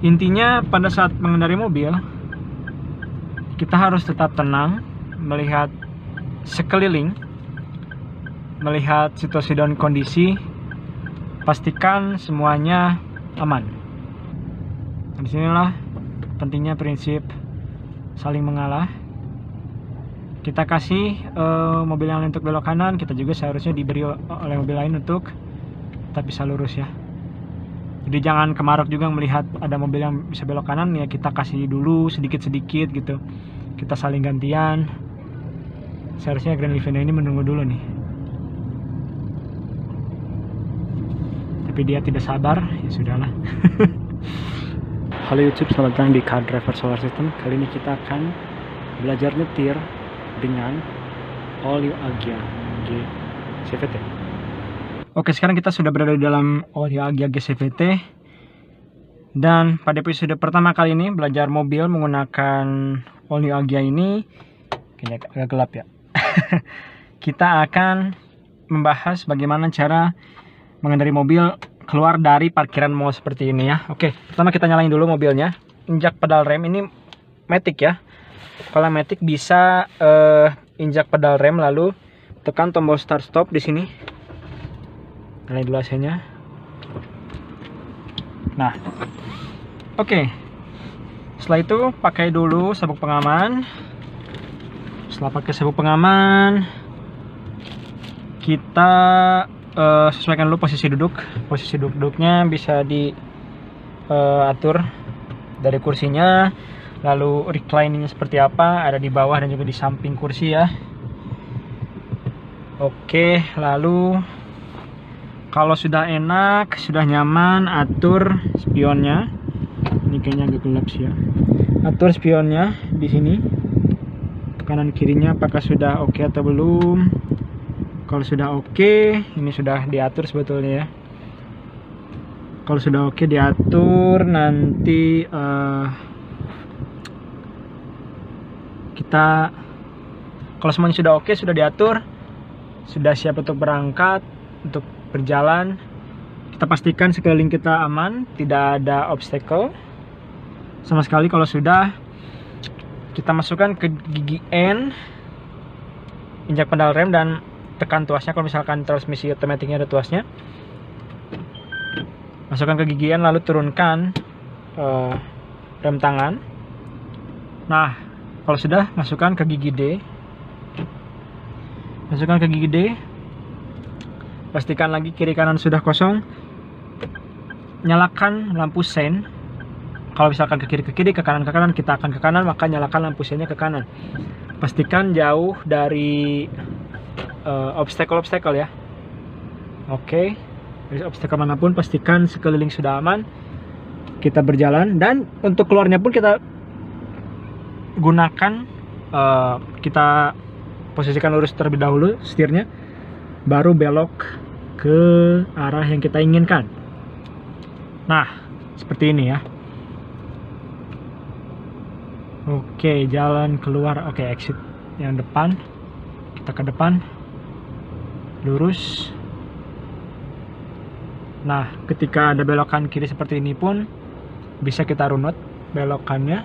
Intinya pada saat mengendarai mobil, kita harus tetap tenang, melihat sekeliling, melihat situasi dan kondisi, pastikan semuanya aman. Disinilah pentingnya prinsip saling mengalah. Kita kasih mobil yang lain untuk belok kanan, kita juga seharusnya diberi oleh mobil lain untuk tetap bisa lurus ya. Jadi jangan kemaruk juga melihat ada mobil yang bisa belok kanan, ya kita kasih dulu sedikit-sedikit gitu. Kita saling gantian. Seharusnya Grand Livina ini menunggu dulu nih. Tapi dia tidak sabar, ya sudahlah. Halo YouTube, selamat datang di Car Driver Solar System. Kali ini kita akan belajar nyetir dengan All New Agya GCVT. Oke, sekarang kita sudah berada di dalam All New Agya GCVT. Dan pada episode pertama kali ini belajar mobil menggunakan All New Agya ini, kayaknya agak gelap ya. Kita akan membahas bagaimana cara mengendarai mobil keluar dari parkiran mall seperti ini ya. Oke, pertama kita nyalain dulu mobilnya. Injak pedal rem, ini matic ya. Kalau matic bisa injak pedal rem lalu tekan tombol start stop di sini. Nyalain dulu AC-nya. Nah, oke. Setelah itu pakai dulu sabuk pengaman. Setelah pakai sabuk pengaman, kita sesuaikan dulu posisi duduk. Posisi duduknya bisa diatur dari kursinya, lalu reclining seperti apa, ada di bawah dan juga di samping kursi ya. Oke, lalu kalau sudah enak, sudah nyaman, atur spionnya. Ini kayaknya agak gelap sih ya. Atur spionnya di sini, kanan kirinya apakah sudah oke atau belum. Kalau sudah oke, ini sudah diatur sebetulnya ya. Kalau sudah oke diatur, nanti kita, kalau semuanya sudah oke, sudah diatur, sudah siap untuk berangkat, untuk berjalan, kita pastikan sekeliling kita aman, tidak ada obstacle sama sekali. Kalau sudah, kita masukkan ke gigi N, injak pedal rem dan tekan tuasnya. Kalau misalkan transmisi otomatiknya ada tuasnya, masukkan ke gigi N lalu turunkan rem tangan. Nah, kalau sudah, masukkan ke gigi D. Masukkan ke gigi D. Pastikan lagi kiri kanan sudah kosong. Nyalakan lampu sein. Kalau misalkan ke kiri, ke kanan, kita akan ke kanan, maka nyalakan lampu seinnya ke kanan. Pastikan jauh dari obstacle ya. Oke, dari obstacle manapun pastikan sekeliling sudah aman. Kita berjalan, dan untuk keluarnya pun kita gunakan, kita posisikan lurus terlebih dahulu setirnya, baru belok ke arah yang kita inginkan. Nah, seperti ini ya. Oke, jalan keluar. Oke, exit yang depan. Kita ke depan, lurus. Nah, ketika ada belokan kiri seperti ini pun bisa kita runut belokannya.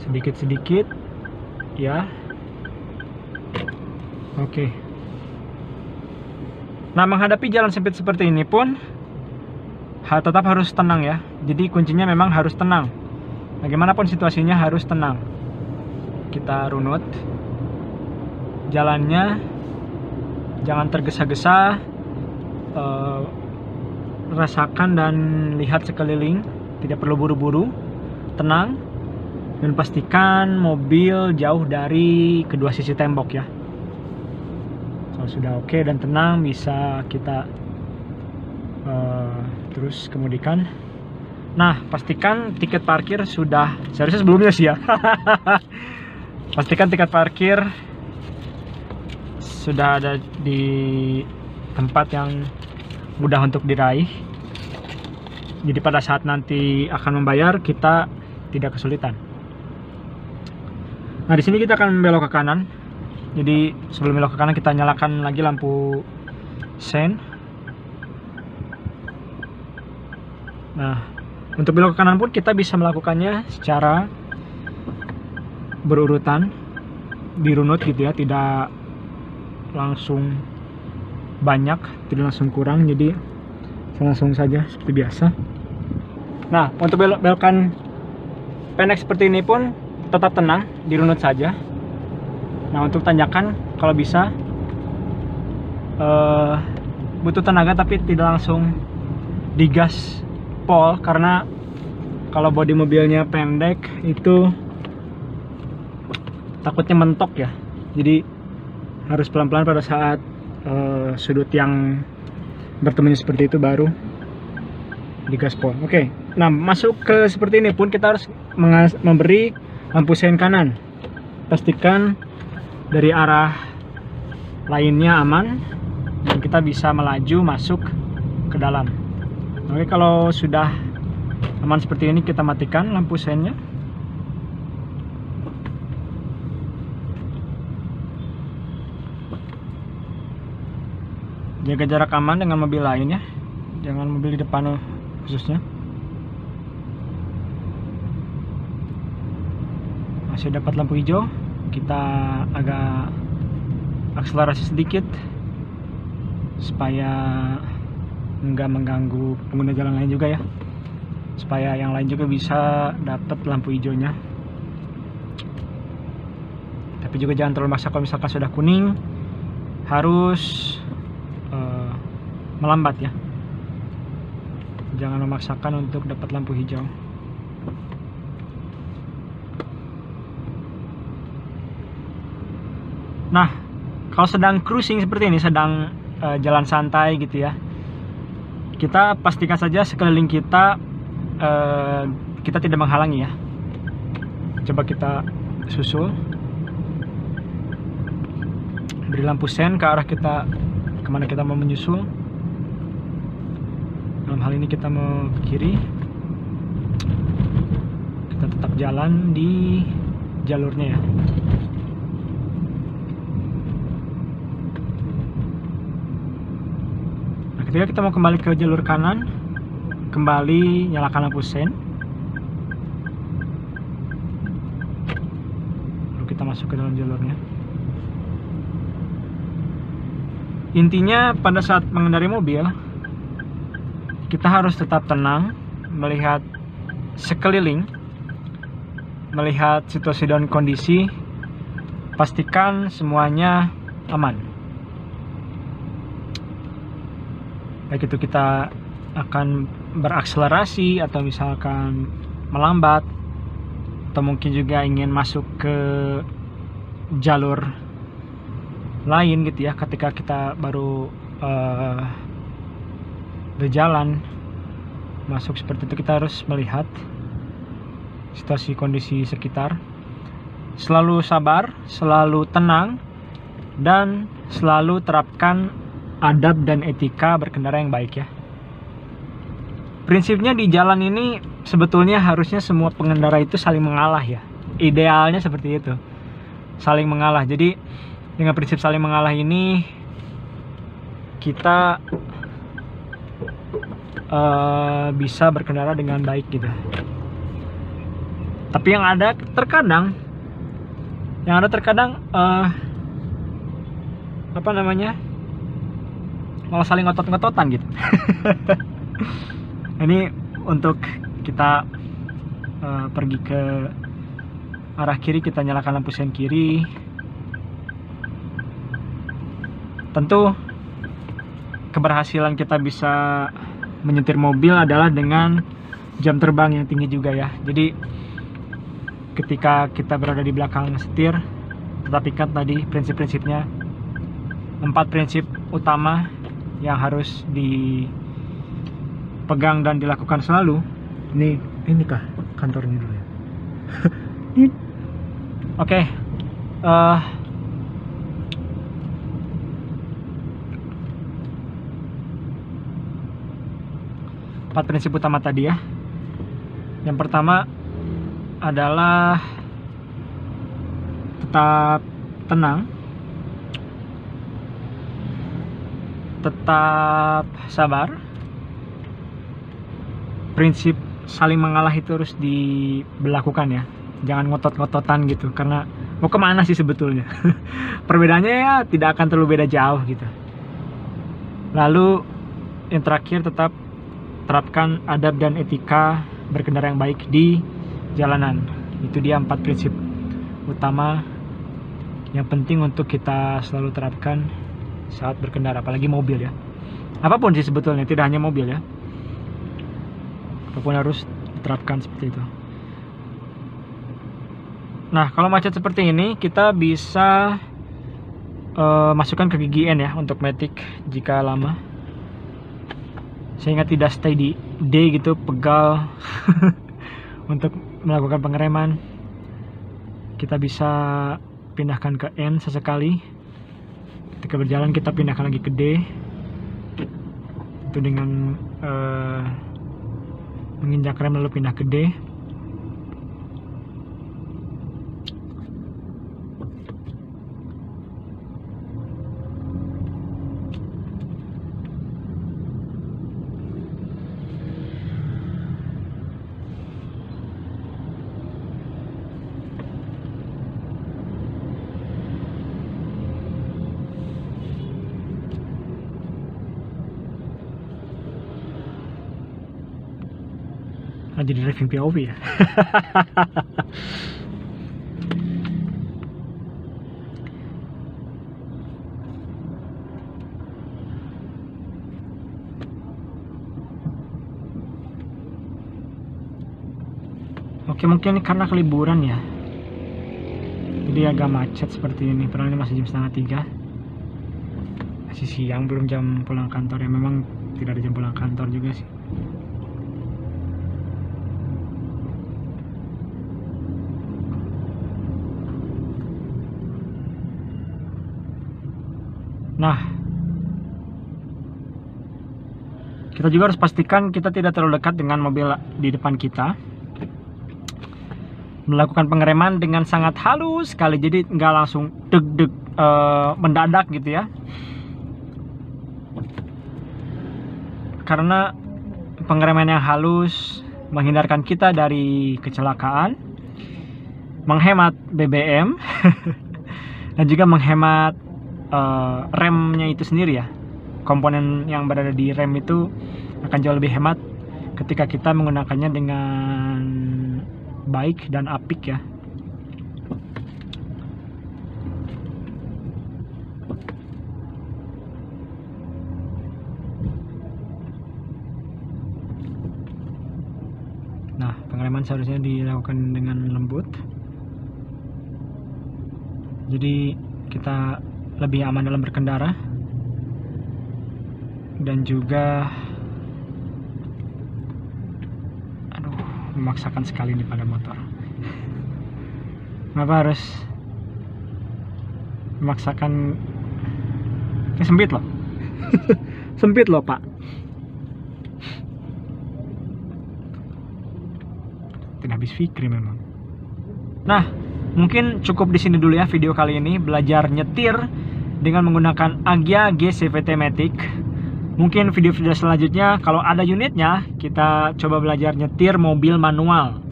Sedikit-sedikit ya. Oke. Nah, menghadapi jalan sempit seperti ini pun tetap harus tenang ya. Jadi kuncinya memang harus tenang. Bagaimanapun situasinya harus tenang. Kita runut jalannya, jangan tergesa-gesa, rasakan dan lihat sekeliling, tidak perlu buru-buru, tenang, dan pastikan mobil jauh dari kedua sisi tembok ya. Kalau sudah oke dan tenang, bisa kita terus kemudikan. Nah, pastikan tiket parkir sudah, seharusnya sebelumnya sih ya. Pastikan tiket parkir sudah ada di tempat yang mudah untuk diraih. Jadi pada saat nanti akan membayar, kita tidak kesulitan. Nah, di sini kita akan belok ke kanan. Jadi sebelum belok ke kanan, kita nyalakan lagi lampu sein. Nah, untuk belok ke kanan pun kita bisa melakukannya secara berurutan, dirunut gitu ya, tidak langsung banyak, tidak langsung kurang, jadi langsung saja seperti biasa. Nah, untuk belokan pendek seperti ini pun tetap tenang, dirunut saja. Nah, untuk tanjakan kalau bisa butuh tenaga tapi tidak langsung digas pol, karena kalau bodi mobilnya pendek itu takutnya mentok ya, jadi harus pelan-pelan pada saat sudut yang bertemunya seperti itu baru digas pol. Oke, nah masuk ke seperti ini pun kita harus memberi lampu sein kanan, pastikan dari arah lainnya aman dan kita bisa melaju masuk ke dalam. Oke, kalau sudah aman seperti ini kita matikan lampu seinnya. Jaga jarak aman dengan mobil lain ya, jangan mobil di depan khususnya. Masih dapat lampu hijau, kita agak akselerasi sedikit supaya nggak mengganggu pengguna jalan lain juga ya, supaya yang lain juga bisa dapat lampu hijaunya. Tapi juga jangan terlalu maksa, kalau misalkan sudah kuning harus melambat ya, jangan memaksakan untuk dapat lampu hijau. Nah, kalau sedang cruising seperti ini, sedang jalan santai gitu ya, kita pastikan saja sekeliling kita kita tidak menghalangi ya. Coba kita susul, beri lampu sein ke arah kita, kemana kita mau menyusul. Dalam hal ini kita mau ke kiri, kita tetap jalan di jalurnya ya. Nah, ketika kita mau kembali ke jalur kanan, kembali nyalakan lampu sein, lalu kita masuk ke dalam jalurnya. Intinya pada saat mengendarai mobil, kita harus tetap tenang, melihat sekeliling, melihat situasi dan kondisi, pastikan semuanya aman. Baik itu kita akan berakselerasi atau misalkan melambat, atau mungkin juga ingin masuk ke jalur lain gitu ya, ketika kita baru berjalan masuk seperti itu, kita harus melihat situasi kondisi sekitar, selalu sabar, selalu tenang, dan selalu terapkan adab dan etika berkendara yang baik ya. Prinsipnya di jalan ini sebetulnya harusnya semua pengendara itu saling mengalah ya, idealnya seperti itu, saling mengalah. Jadi dengan prinsip saling mengalah ini kita bisa berkendara dengan baik gitu. Tapi yang ada terkadang apa namanya, malah saling ngotot-ngototan gitu. Ini untuk kita pergi ke arah kiri, kita nyalakan lampu sein kiri. Tentu keberhasilan kita bisa menyetir mobil adalah dengan jam terbang yang tinggi juga ya. Jadi ketika kita berada di belakang setir, tetap ikat tadi prinsip-prinsipnya, 4 prinsip utama yang harus dipegang dan dilakukan selalu. Ini kah kantornya dulu ya? Oke. 4 prinsip utama tadi ya. Yang pertama adalah tetap tenang, tetap sabar, prinsip saling mengalah itu harus diberlakukan ya. Jangan ngotot-ngototan gitu, karena mau kemana sih sebetulnya. Perbedaannya ya tidak akan terlalu beda jauh gitu. Lalu yang terakhir, tetap terapkan adab dan etika berkendara yang baik di jalanan. Itu dia 4 prinsip utama yang penting untuk kita selalu terapkan saat berkendara, apalagi mobil ya. Apapun sih sebetulnya, tidak hanya mobil ya, apapun harus diterapkan seperti itu. Nah, kalau macet seperti ini, kita bisa masukkan ke gigi N ya untuk matic jika lama, sehingga tidak stay di D gitu, pegal. Untuk melakukan pengereman, kita bisa pindahkan ke N sesekali. Ketika berjalan kita pindahkan lagi ke D. Itu dengan menginjak rem lalu pindah ke D. Jadi driving POV ya. Oke, mungkin karena keliburan ya, jadi agak macet seperti ini. Padahal ini masih jam 2:30, masih siang, belum jam pulang kantor ya. Memang tidak ada jam pulang kantor juga sih. Nah, kita juga harus pastikan kita tidak terlalu dekat dengan mobil di depan kita. Melakukan pengereman dengan sangat halus sekali, jadi nggak langsung deg-deg mendadak gitu ya. Karena pengereman yang halus menghindarkan kita dari kecelakaan, menghemat BBM, dan juga menghemat remnya itu sendiri ya. Komponen yang berada di rem itu akan jauh lebih hemat ketika kita menggunakannya dengan baik dan apik ya. Nah, pengereman seharusnya dilakukan dengan lembut, jadi kita lebih aman dalam berkendara, dan juga memaksakan sekali ini pada motor. Kenapa harus memaksakan? Ini sempit loh. Sempit loh pak. Tidak habis fikri memang. Nah, mungkin cukup di sini dulu ya video kali ini, belajar nyetir dengan menggunakan Agya G-CVT Matic. Mungkin video-video selanjutnya kalau ada unitnya, kita coba belajar nyetir mobil manual.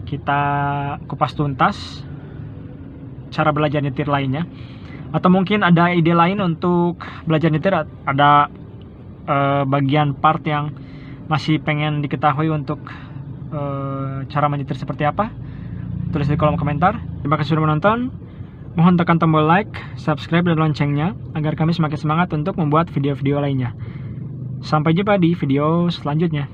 Kita kupas tuntas cara belajar nyetir lainnya. Atau mungkin ada ide lain untuk belajar nyetir, ada bagian part yang masih pengen diketahui untuk cara menyetir seperti apa, tulis di kolom komentar. Terima kasih sudah menonton. Mohon tekan tombol like, subscribe, dan loncengnya agar kami semakin semangat untuk membuat video-video lainnya. Sampai jumpa di video selanjutnya.